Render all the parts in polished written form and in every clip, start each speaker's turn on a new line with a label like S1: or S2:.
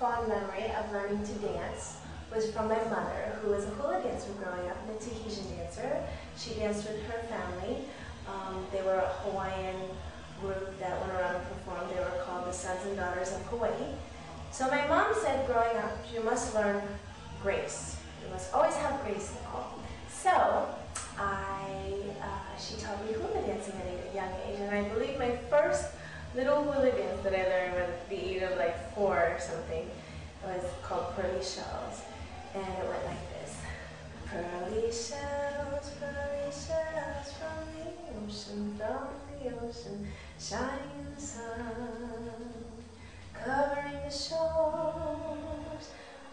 S1: fond memory of learning to dance was from my mother, who was a hula dancer growing up, and a Tahitian dancer. She danced with her family. They were a Hawaiian group that went around and performed. They were called the Sons and Daughters of Hawaii. So my mom said growing up, you must learn grace. You must always have grace in all. So she taught me hula dancing at a young age, and I believe my first little hula dance that I learned at the age of like 4 or something was called Pearly Shells, and it went like this. Pearly shells from the ocean, shining in the sun, covering the shores.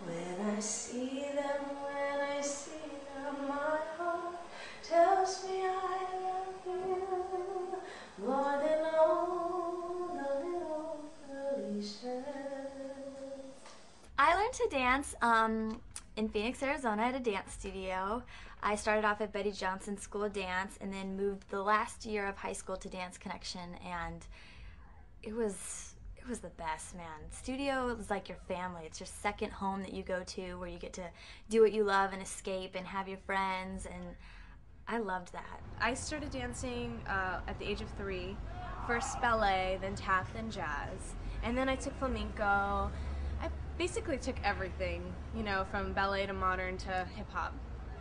S1: When I see them, my heart tells me I love you more than all the little pearly shells.
S2: I learned to dance in Phoenix, Arizona at a dance studio. I started off at Betty Johnson's School of Dance and then moved the last year of high school to Dance Connection, and it was the best, man. Studio is like your family. It's your second home that you go to where you get to do what you love and escape and have your friends, and I loved that.
S3: I started dancing at the age of 3. First ballet, then tap, then jazz. And then I took flamenco. I basically took everything, you know, from ballet to modern to hip-hop.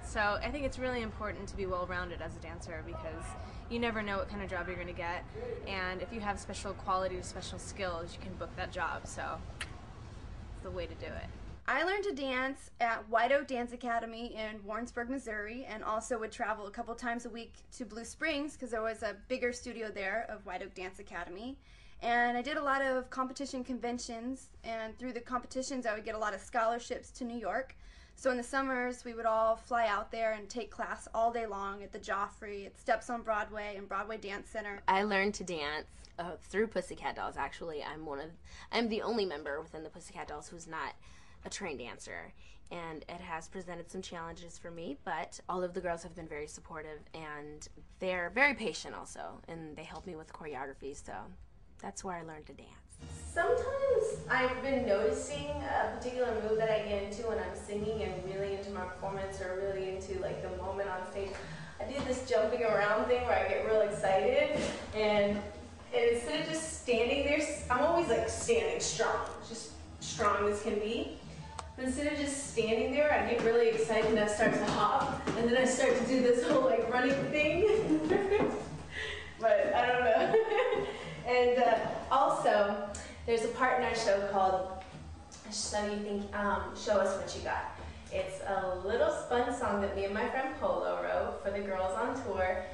S3: So I think it's really important to be well-rounded as a dancer because you never know what kind of job you're going to get, and if you have special qualities, special skills, you can book that job, so it's the way to do it.
S4: I learned to dance at White Oak Dance Academy in Warrensburg, Missouri, and also would travel a couple times a week to Blue Springs because there was a bigger studio there of White Oak Dance Academy. And I did a lot of competition conventions, and through the competitions I would get a lot of scholarships to New York. So in the summers, we would all fly out there and take class all day long at the Joffrey, at Steps on Broadway, and Broadway Dance Center.
S5: I learned to dance through Pussycat Dolls, actually. I'm the only member within the Pussycat Dolls who's not a trained dancer. And it has presented some challenges for me, but all of the girls have been very supportive, and they're very patient also, and they help me with choreography, so that's where I learned to dance.
S1: Sometimes I've been noticing a particular move that I get into when I'm singing and really into my performance or really into like the moment on stage. I do this jumping around thing where I get real excited, and instead of just standing there, I'm always like standing strong, just strong as can be. But instead of just standing there, I get really excited and I start to hop, and then I start to do this whole like running thing. But I don't know. And also, there's a part in our show called So You Think, Show Us What You Got. It's a little spun song that me and my friend Polo wrote for the girls on tour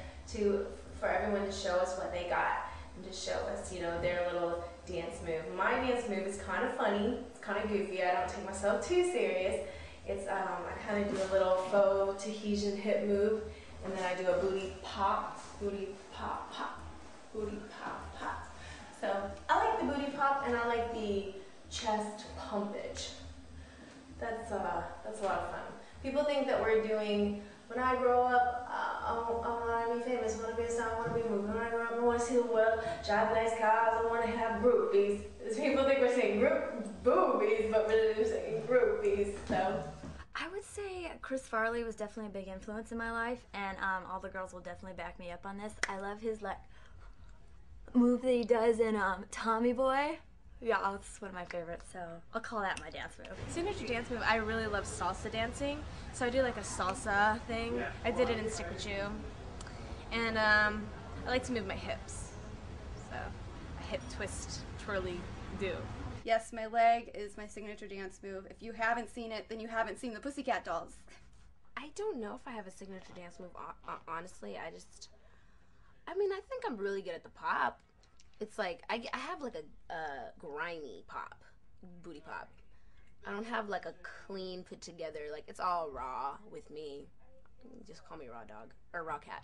S1: for everyone to show us what they got and to show us, you know, their little dance move. My dance move is kind of funny, it's kind of goofy, I don't take myself too serious. It's, I kind of do a little faux Tahitian hip move, and then I do a booty pop, pop. Booty pop, pop. So I like the booty pop and I like the chest pumpage. That's a lot of fun. People think that we're doing, when I grow up, I want to be famous, I want to be a star, I want to be moving. When I grow up, I want to see the world, drive nice cars, I want to have groupies. People think we're saying boobies, but we're really saying groupies. So
S2: I would say Chris Farley was definitely a big influence in my life, and all the girls will definitely back me up on this. I love his move that he does in Tommy Boy. Yeah, that's one of my favorites, so I'll call that my dance move.
S3: Signature dance move, I really love salsa dancing, so I do like a salsa thing. I did it in Stick With You, and I like to move my hips, so a hip twist, twirly do.
S4: Yes, my leg is my signature dance move. If you haven't seen it, then you haven't seen the Pussycat Dolls.
S5: I don't know if I have a signature dance move, honestly. I think I'm really good at the pop. It's like, I have like a grimy pop, booty pop. I don't have like a clean put together, like it's all raw with me. Just call me Raw Dog, or Raw Cat.